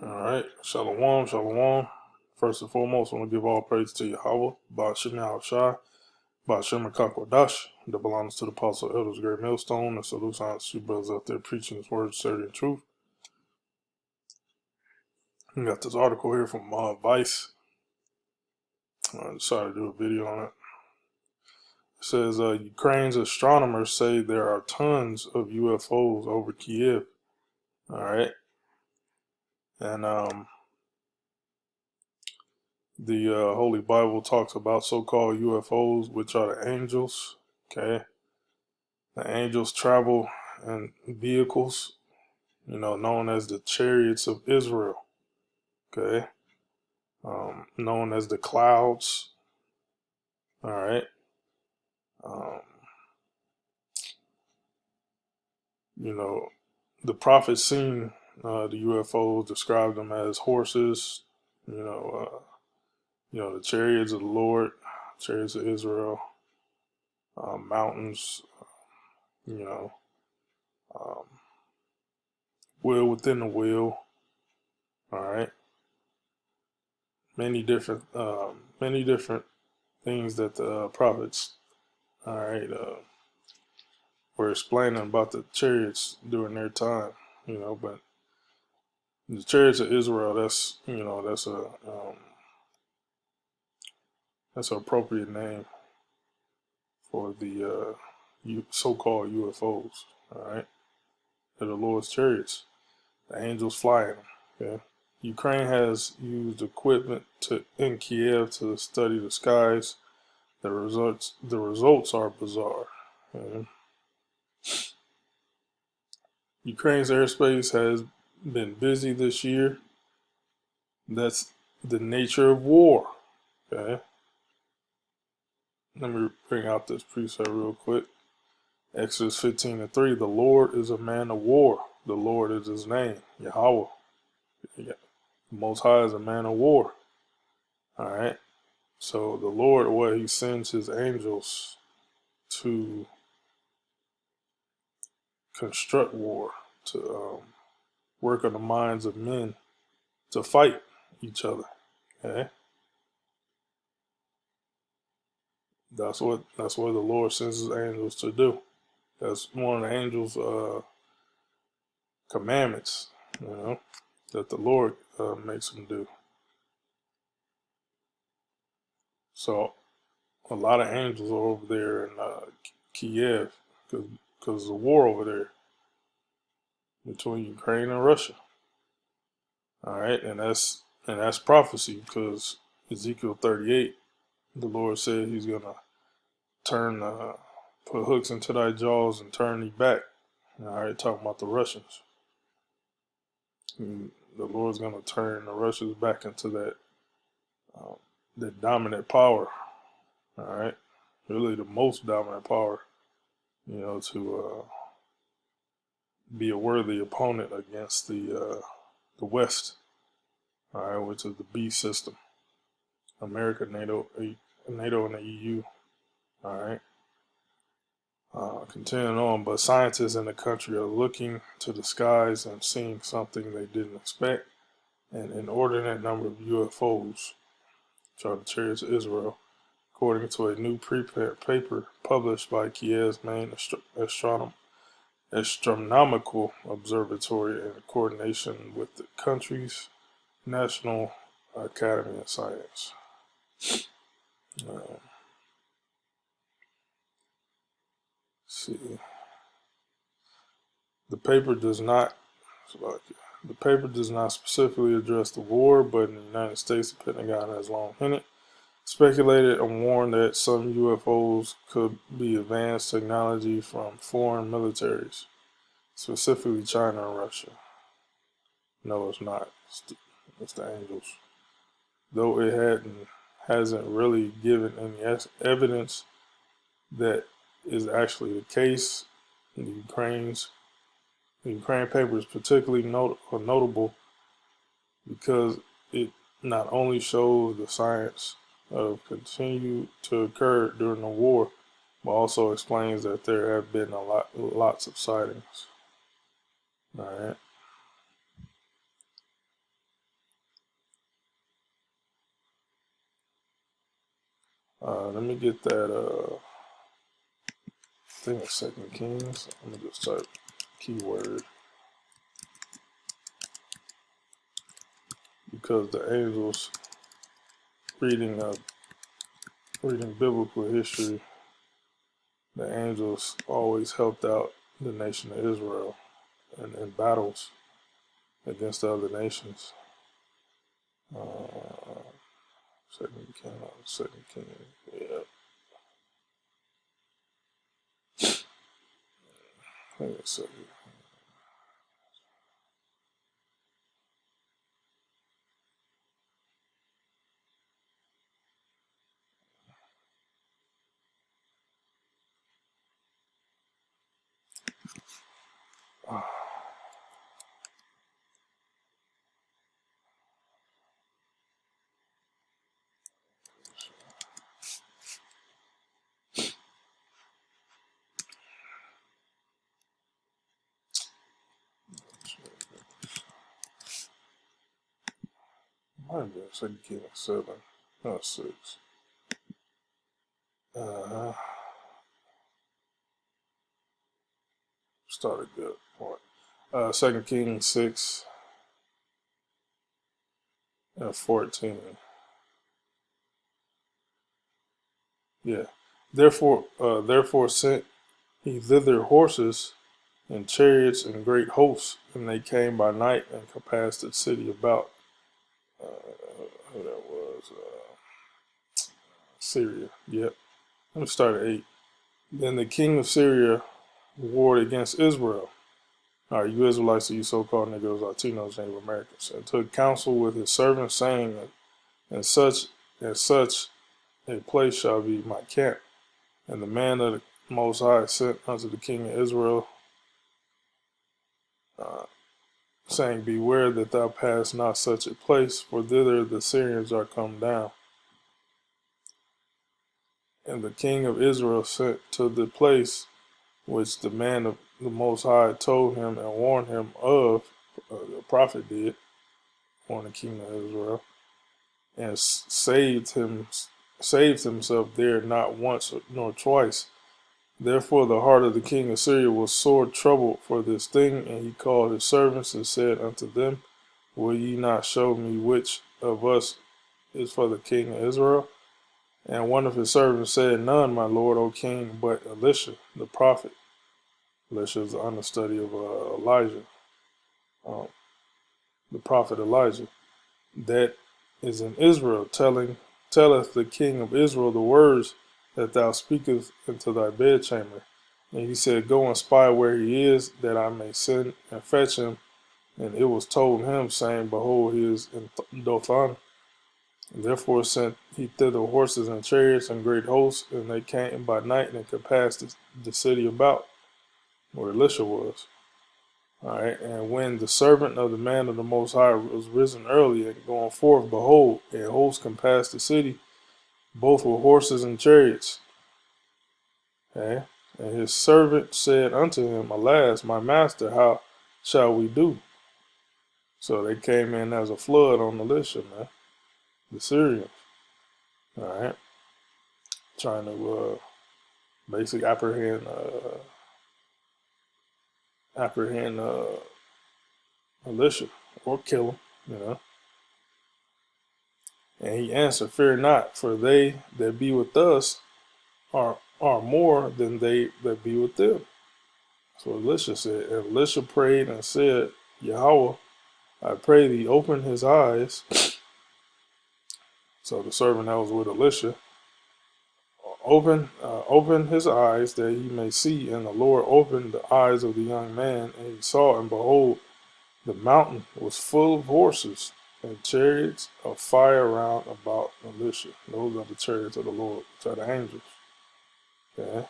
All right, shalom, shalom. First and foremost, I want to give all praise to Yahweh, Ba'ashim Shai, Ba'ashim Kakwadash, that belongs to the Apostle Elders, Great Millstone, and salutes on you brothers out there preaching His word, certainty, and truth. We got this article here from Vice. I decided to do a video on it. It says Ukraine's astronomers say there are tons of UFOs over Kiev. All right, and the Holy Bible talks about so-called UFOs, which are the angels. Okay, the angels travel in vehicles, known as the chariots of Israel. Okay, known as the clouds. All right. Um, the prophets seen the UFOs, described them as horses. The chariots of the Lord, chariots of Israel, mountains. You know, um, wheel within the wheel. All right. Many different things that the prophets, all right, were explaining about the chariots during their time. But the chariots of Israel, that's an appropriate name for the so-called UFOs. All right, they're the Lord's chariots, the angels flying them. Okay. Ukraine has used equipment in Kiev to study the skies. The results are bizarre. Okay. Ukraine's airspace has been busy this year. That's the nature of war. Okay. Let me bring out this precept real quick. Exodus 15:3. The Lord is a man of war. The Lord is his name. Yahweh. The Most High is a man of war. All right. So the Lord, he sends his angels to construct war, to work on the minds of men, to fight each other. Okay. That's what the Lord sends his angels to do. That's one of the angels' commandments, that the Lord makes them do. So a lot of angels are over there in Kiev because of the war over there between Ukraine and Russia. All right, and that's prophecy because Ezekiel 38, the Lord said He's gonna put hooks into thy jaws and turn thee back. All right, talking about the Russians. And the Lord's gonna turn the Russians back into that dominant power. All right, really the most dominant power. To be a worthy opponent against the West. All right, which is the beast system. America, NATO, and the EU. All right. Continuing on, but scientists in the country are looking to the skies and seeing something they didn't expect. An inordinate number of UFOs, which are the chariots of Israel, according to a new prepared paper published by Kiev's main astronomical observatory in coordination with the country's National Academy of Science. See, the paper does not specifically address the war, but in the United States, the Pentagon has long hinted, speculated, and warned that some UFOs could be advanced technology from foreign militaries, specifically China and Russia. No, it's not. It's the angels. Though it hasn't really given any evidence that is actually the case. The Ukraine paper is particularly notable because it not only shows the science of continued to occur during the war, but also explains that there have been lots of sightings. All right. Let me get that. I think it's Second Kings. I'm gonna just type keyword because the angels reading biblical history, the angels always helped out the nation of Israel in battles against the other nations. Second King, yeah. I think it's second. Might have been Second King 7, not 6. Started good point. Second King 6 and 14. Yeah. Therefore sent he thither horses and chariots and great hosts, and they came by night and compassed the city about. Who that was? Syria. Yep. Let me start at 8. Then the king of Syria warred against Israel. All right, you Israelites, you so-called Negroes, Latinos, Native Americans, and took counsel with his servants, saying, and such a place shall be my camp. And the man of the Most High sent unto the king of Israel, saying, beware that thou pass not such a place, for thither the Syrians are come down. And the king of Israel sent to the place which the man of the Most High told him and warned him of, the prophet did, warn the king of Israel, and saved himself there not once nor twice. Therefore the heart of the king of Syria was sore troubled for this thing, and he called his servants and said unto them, will ye not show me which of us is for the king of Israel? And one of his servants said, none, my lord, O king, but Elisha, the prophet. Elisha is the understudy of Elijah, the prophet Elijah, that is in Israel, telleth the king of Israel the words that thou speakest into thy bedchamber. And he said, go and spy where he is, that I may send and fetch him. And it was told him, saying, behold, he is in Dothan. And therefore sent he thither horses and chariots and great hosts, and they came by night and compassed the city about, where Elisha was. All right, and when the servant of the man of the Most High was risen early and going forth, behold, a host compassed the city, both with horses and chariots. Okay, and his servant said unto him, alas, my master, how shall we do? So they came in as a flood on Elisha, man, the Syrians. All right, trying to basically apprehend Elisha or kill him, you know. And he answered, fear not, for they that be with us are more than they that be with them. So Elisha said, and Elisha prayed and said, Yahweh, I pray thee, open his eyes. So the servant that was with Elisha, open his eyes that he may see. And the Lord opened the eyes of the young man, and he saw, and behold, the mountain was full of horses and chariots of fire round about Elisha. Those are the chariots of the Lord, which are the angels. Okay,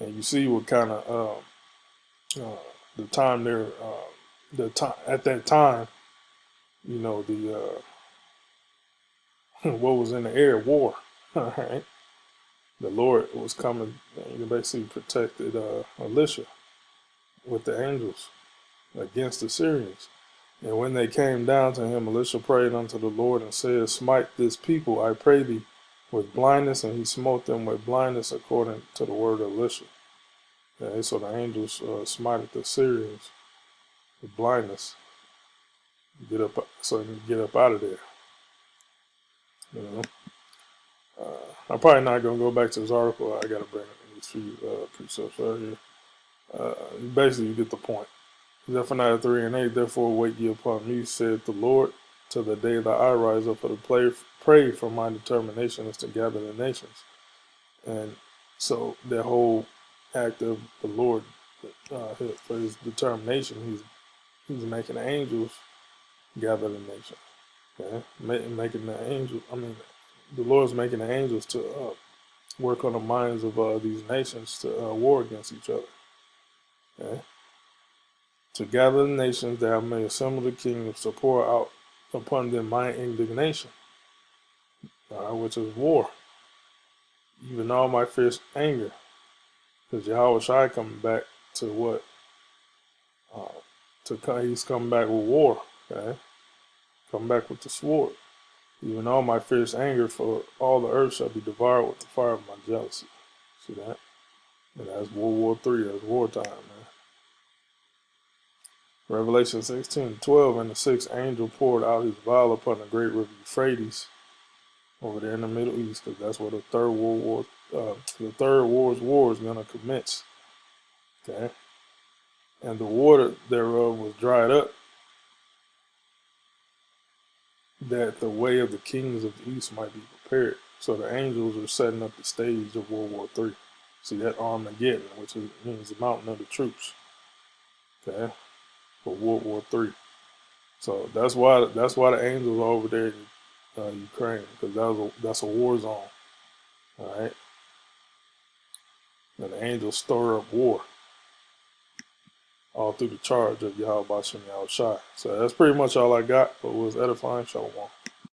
and you see what kind of the time there, at that time, you know, the what was in the air, war. All right, the Lord was coming. He basically protected Elisha with the angels against the Syrians. And when they came down to him, Elisha prayed unto the Lord and said, smite this people, I pray thee, with blindness, and he smote them with blindness according to the word of Elisha. Okay, so the angels smited the Syrians with blindness. Get up, so you can get up out of there. You know, I'm probably not gonna go back to this article. I gotta bring these few precepts right here. Basically, you get the point. Zephaniah 3:8. Therefore, wait ye upon me, saith the Lord, till the day that I rise up for the pray for my determination is to gather the nations. And so that whole act of the Lord for his determination, he's making the angels gather the nation. Okay, making the angels. I mean, the Lord's making the angels to work on the minds of these nations to war against each other. Okay, to gather the nations that I may assemble the kingdoms to pour out upon them my indignation, which is war, even all my fierce anger. Because Yahweh Shai coming back to what? He's coming back with war. Okay, come back with the sword. Even all my fierce anger for all the earth shall be devoured with the fire of my jealousy. See that? And that's World War III. That's wartime, man. Revelation 16:12, and the sixth angel poured out his vial upon the great river Euphrates over there in the Middle East, because that's where the third war is going to commence. Okay, and the water thereof was dried up, that the way of the kings of the east might be prepared. So the angels are setting up the stage of World War III. See that Armageddon, which means the mountain of the troops. Okay, for World War III. So that's why the angels are over there in Ukraine, because that's a war zone. All right, and the angels stir up war all through the charge of Yahweh Bashem Yahweh Shai. So that's pretty much all I got. But it was edifying. Shalom.